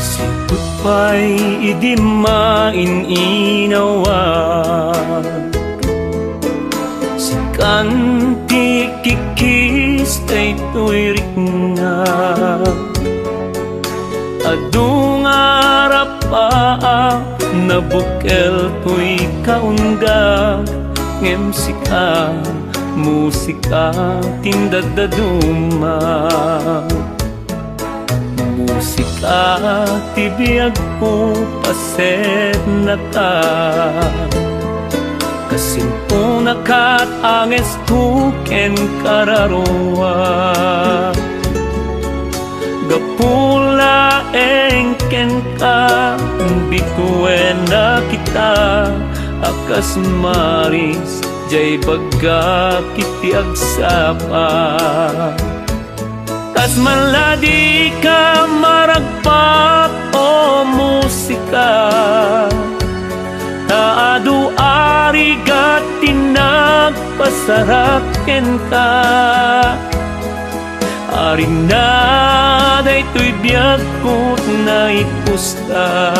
Sipot pa'y idi maininawa, si kanti kikis ay tuirik na. Adung arap pa nabukel to'y kaunggag, ngem sika musika tindadaduma. Musika tibiyag ko paset na ka, kasimpo nakat anges tuken kararuwa. Gapula engken ka bituen na kita, akas maris jay baga kiti agsapa. Tas maladi ka maragpat o musika, taadu arigat tinagpasaraken ka. Aring na daytoy biyag ko na ipusta,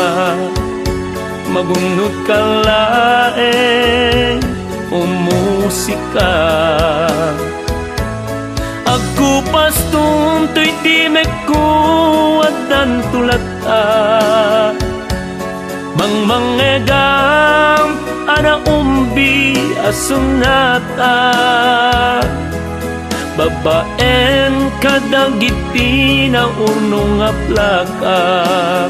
magunod ka laeng o musika. Agkupas tuntoy timek ko at dan tulata, mangmangegam ana umbi asunata. Babaen kadagiti na unong aplakak,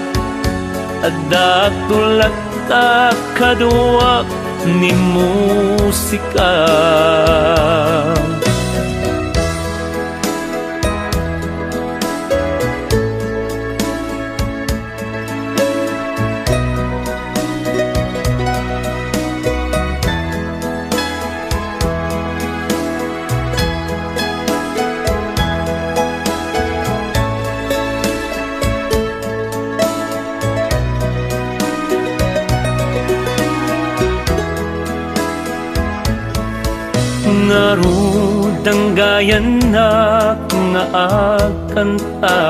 adak tulata kaduak ni musika. Narudang gayan na nga akanta,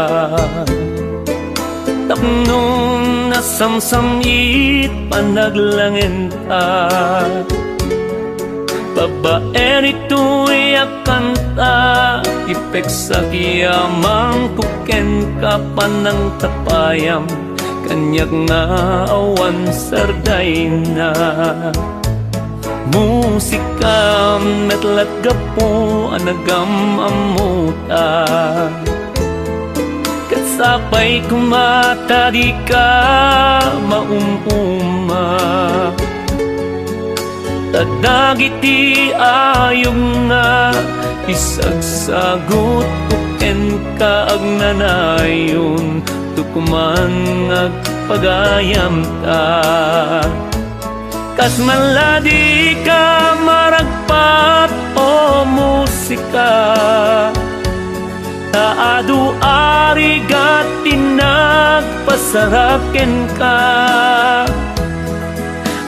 tapnong nasamsamit panaglangin ta. Babae rito'y akanta, ipek sa kiyamang kuken ka panang tapayam, kanyak nga awan sarday na. Musika metlat gapo anagam amuta, katsapay kumata di ka maumuma. Tadagiti ayong nga isagsagot kuken ka agnanayon, tukuman ngagpagayam ta. Kas maladi ka maragpat o musika, taadu arigat tinagpasaraken ka.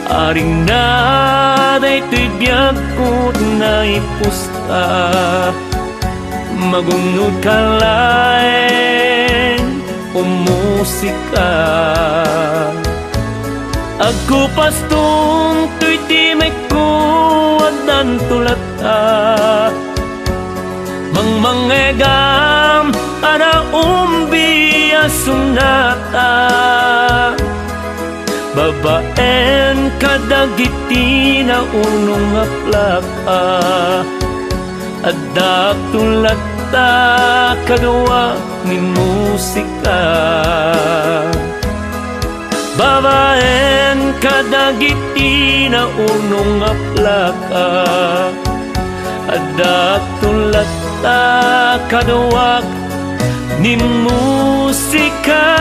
Aring na daytoy biyag ko na ipusta, magunod ka laeng o musika. Agkupas tuntoy timek ko at dan tulata, mangmangegam ana umbi asunata. Babaen kadagiti na unong aplaka, adak tulata kagawa ni musika. Babaen kadagiti na unong aplaka, adak tulata kaduak ni musika.